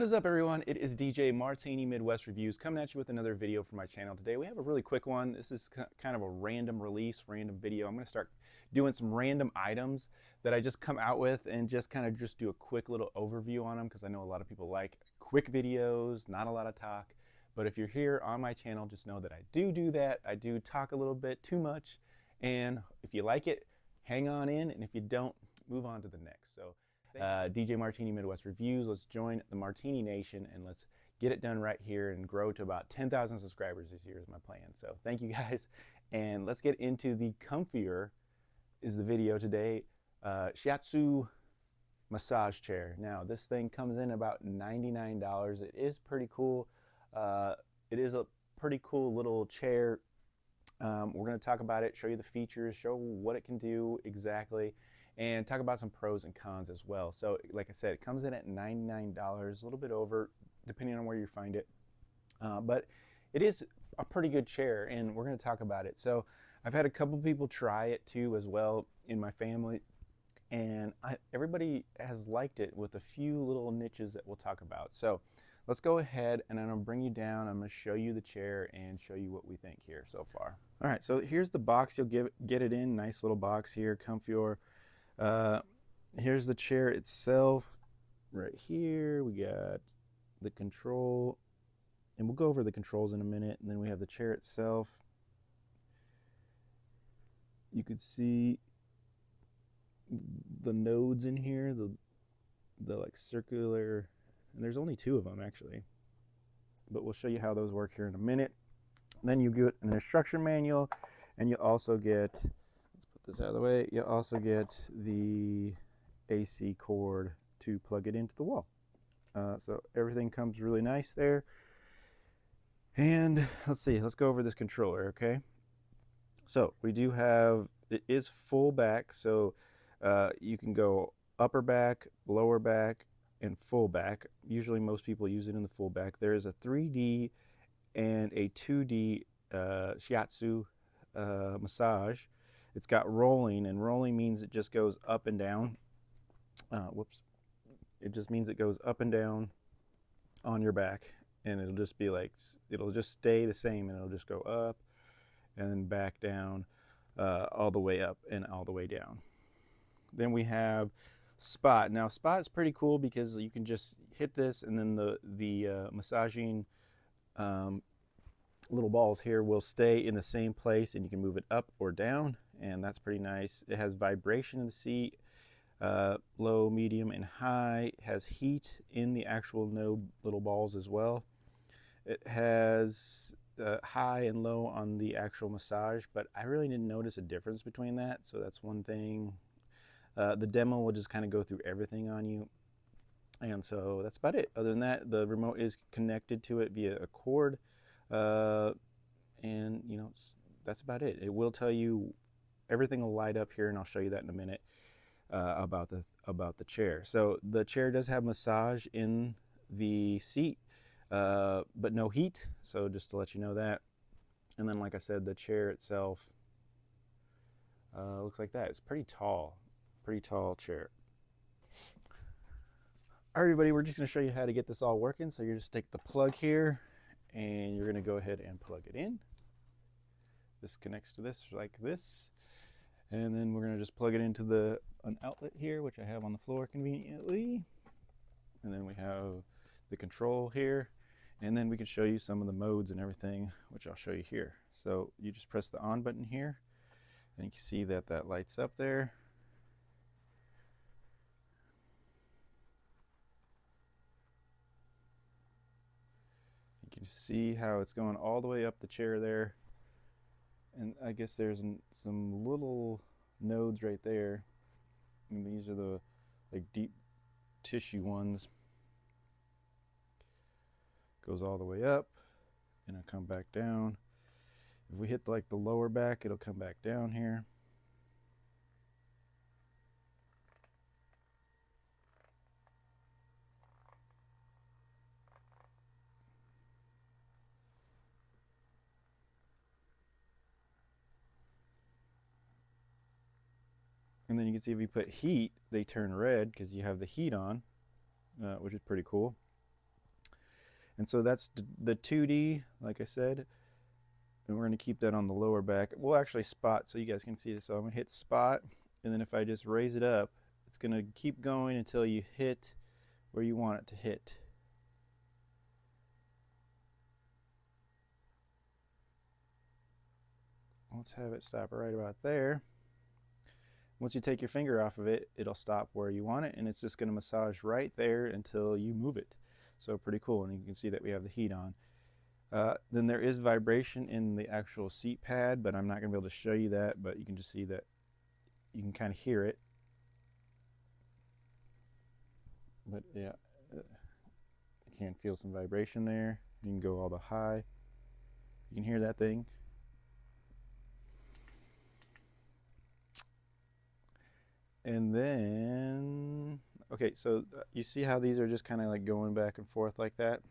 What is up, everyone? It is DJ Martini Midwest Reviews coming at you with another video for my channel today. We have a really quick one. This is kind of a random release, random video. I'm going to start doing some random items that I just come out with and just kind of just do a quick little overview on them because I know a lot of people like quick videos, not a lot of talk. But if you're here on my channel, just know that I do that. I do talk a little bit too much. And if you like it, hang on in. And if you don't, move on to the next. So DJ Martini Midwest Reviews. Let's join the Martini Nation and let's get it done right here and grow to about 10,000 subscribers this year is my plan. So thank you guys, and let's get into the COMFIER is the video today. Shiatsu massage chair. Now this thing comes in about $99. It is pretty cool. It is a pretty cool little chair. We're going to talk about it, show you the features, show what it can do exactly, and talk about some pros and cons as well. So like I said, it comes in at $99, a little bit over depending on where you find it, but it is a pretty good chair, and we're going to talk about it. So I've had a couple people try it too as well in my family, and everybody has liked it with a few little niches that we'll talk about. So let's go ahead, and I'm going to bring you down. I'm going to show you the chair and show you what we think here so far. All right, so here's the box you'll get it in. Nice little box here, COMFIER. Here's the chair itself. Right here we got the control, and we'll go over the controls in a minute. And then we have the chair itself. You could see the nodes in here, the like circular, and there's only two of them actually, but we'll show you how those work here in a minute. And then you get an instruction manual, and you also get, let's put this out of the way, you also get the AC cord to plug it into the wall. So everything comes really nice there. And let's see, let's go over this controller, okay? So we do have, it is full back, so you can go upper back, lower back, and full back. Usually most people use it in the full back. There is a 3D and a 2D shiatsu massage. It's got rolling, and rolling means it just goes up and down. Whoops. It just means it goes up and down on your back, and it'll just be like, it'll just stay the same, and it'll just go up and then back down, all the way up and all the way down. Then we have spot. Now spot is pretty cool because you can just hit this, and then the massaging little balls here will stay in the same place, and you can move it up or down, and that's pretty nice. It has vibration in the seat, low, medium, and high. It has heat in the actual node little balls as well. It has high and low on the actual massage, but I really didn't notice a difference between that, so that's one thing. The demo will just kind of go through everything on you, and so that's about it. Other than that, the remote is connected to it via a cord, and you know, that's about it. It will tell you, everything will light up here, and I'll show you that in a minute, about the chair. So the chair does have massage in the seat, but no heat, so just to let you know that. And then like I said, the chair itself looks like that. It's pretty tall chair. All right, everybody, we're just going to show you how to get this all working. So you just take the plug here, and you're going to go ahead and plug it in. This connects to this like this, and then we're going to just plug it into an outlet here, which I have on the floor conveniently. And then we have the control here, and then we can show you some of the modes and everything, which I'll show you here. So you just press the on button here, and you can see that lights up there. You can see how it's going all the way up the chair there, and I guess there's some little nodes right there, and these are the like deep tissue ones. Goes all the way up, and it'll come back down. If we hit like the lower back, it'll come back down here. And then you can see if you put heat, they turn red because you have the heat on, which is pretty cool. And so that's the 2D, like I said, and we're going to keep that on the lower back. We'll actually spot so you guys can see this. So I'm going to hit spot, and then if I just raise it up, it's going to keep going until you hit where you want it to hit. Let's have it stop right about there. Once you take your finger off of it, it'll stop where you want it, and it's just going to massage right there until you move it. So pretty cool, and you can see that we have the heat on. Then there is vibration in the actual seat pad, but I'm not going to be able to show you that, but you can just see that you can kind of hear it. But yeah, you can feel some vibration there. You can go all the high. You can hear that thing. And then, okay, so you see how these are just kind of like going back and forth like that?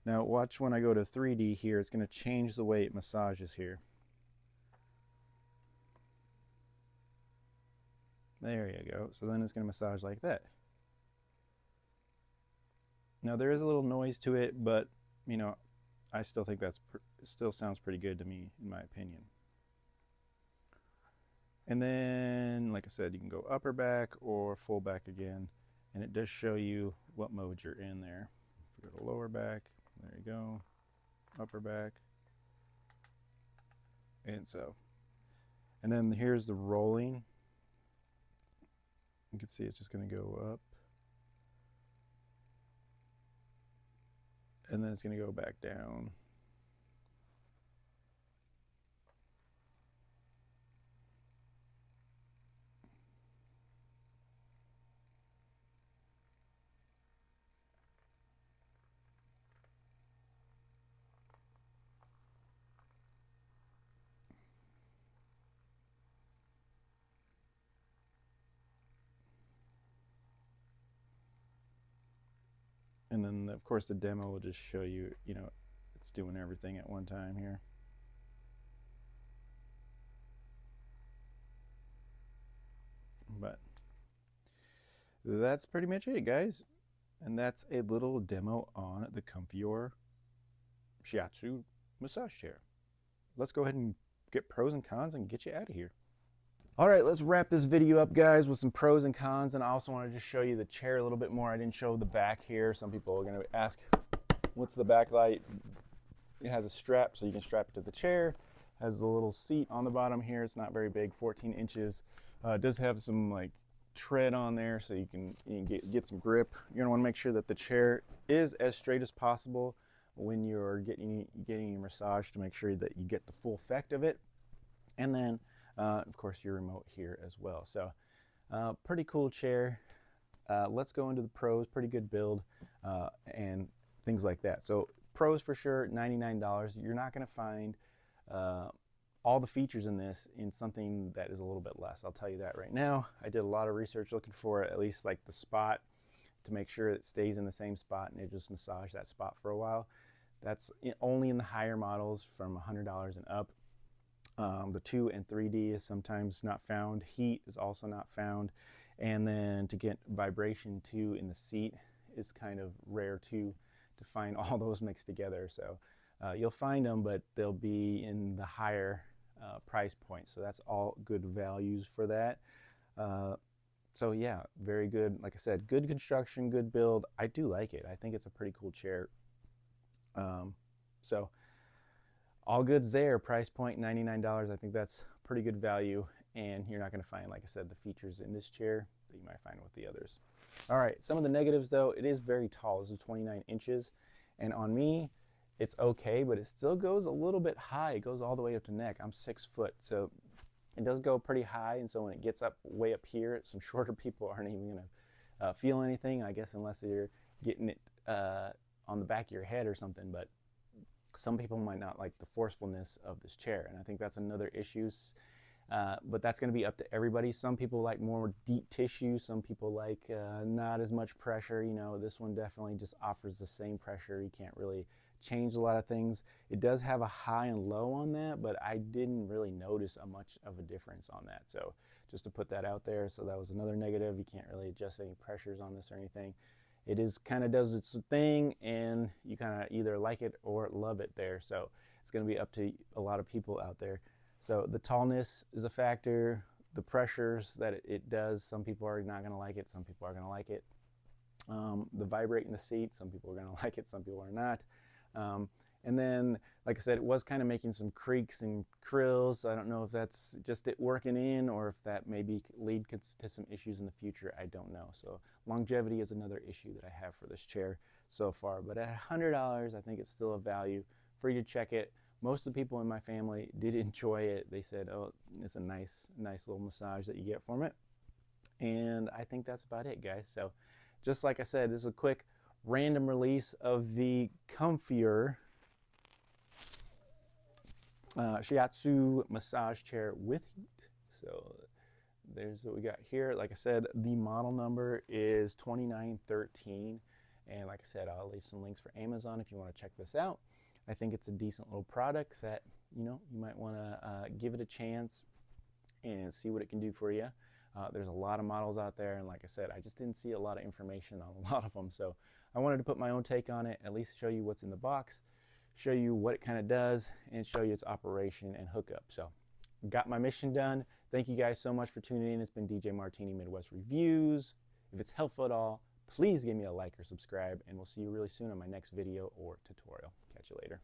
Now watch when I go to 3D here, it's going to change the way it massages here. There you go. So then it's going to massage like that. Now there is a little noise to it, but you know, I still think it still sounds pretty good to me, in my opinion. And then, like I said, you can go upper back or full back again, and it does show you what mode you're in there. If we go to lower back, there you go, upper back, and so. And then here's the rolling. You can see it's just going to go up, and then it's going to go back down. And then, of course, the demo will just show you, you know, it's doing everything at one time here. But that's pretty much it, guys. And that's a little demo on the COMFIER Shiatsu massage chair. Let's go ahead and get pros and cons and get you out of here. All right, let's wrap this video up, guys, with some pros and cons. And I also want to just show you the chair a little bit more. I didn't show the back here. Some people are going to ask, what's the backlight? It has a strap, so you can strap it to the chair. It has a little seat on the bottom here. It's not very big, 14 inches. It does have some like tread on there, so you can get some grip. You're going to want to make sure that the chair is as straight as possible when you're getting your massage, to make sure that you get the full effect of it. And then of course your remote here as well. So pretty cool chair. Let's go into the pros. Pretty good build and things like that. So pros for sure, $99. You're not going to find all the features in this in something that is a little bit less. I'll tell you that right now. I did a lot of research looking for at least like the spot, to make sure it stays in the same spot and it just massage that spot for a while. That's only in the higher models from $100 and up. The 2 and 3D is sometimes not found. Heat is also not found. And then to get vibration too in the seat is kind of rare too, to find all those mixed together. So you'll find them, but they'll be in the higher price point. So that's all good values for that. So yeah, very good. Like I said, good construction, good build. I do like it. I think it's a pretty cool chair. So all goods there. Price point $99. I think that's pretty good value, and you're not going to find, like I said, the features in this chair that you might find with the others. All right, some of the negatives though, it is very tall. This is 29 inches, and on me it's okay, but it still goes a little bit high. It goes all the way up to neck. I'm 6 foot, so it does go pretty high, and so when it gets up way up here, some shorter people aren't even going to feel anything, I guess, unless you're getting it on the back of your head or something. But some people might not like the forcefulness of this chair, and I think that's another issue. But that's going to be up to everybody. Some people like more deep tissue. Some people like not as much pressure. You know, this one definitely just offers the same pressure. You can't really change a lot of things. It does have a high and low on that, but I didn't really notice much of a difference on that. So just to put that out there. So that was another negative. You can't really adjust any pressures on this or anything. it is kind of does its thing, and you kind of either like it or love it there. So it's going to be up to a lot of people out there. So the tallness is a factor, the pressures that it does. Some people are not going to like it, some people are going to like it. The vibrate in the seat, some people are going to like it, some people are not. And then, like I said, it was kind of making some creaks and krills. I don't know if that's just it working in, or if that maybe lead to some issues in the future. I don't know. So longevity is another issue that I have for this chair so far. But at $100, I think it's still a value for you to check it. Most of the people in my family did enjoy it. They said, oh, it's a nice little massage that you get from it. And I think that's about it, guys. So just like I said, this is a quick random release of the COMFIER Shiatsu massage chair with heat. So there's what we got here. Like I said, the model number is 2913. And like I said, I'll leave some links for Amazon if you want to check this out. I think it's a decent little product that, you know, you might want to give it a chance and see what it can do for you. There's a lot of models out there, and like I said, I just didn't see a lot of information on a lot of them. So I wanted to put my own take on it, at least show you what's in the box, show you what it kind of does, and show you its operation and hookup. So got my mission done. Thank you guys so much for tuning in. It's been DJ Martini Midwest Reviews. If it's helpful at all, please give me a like or subscribe, and we'll see you really soon on my next video or tutorial. Catch you later.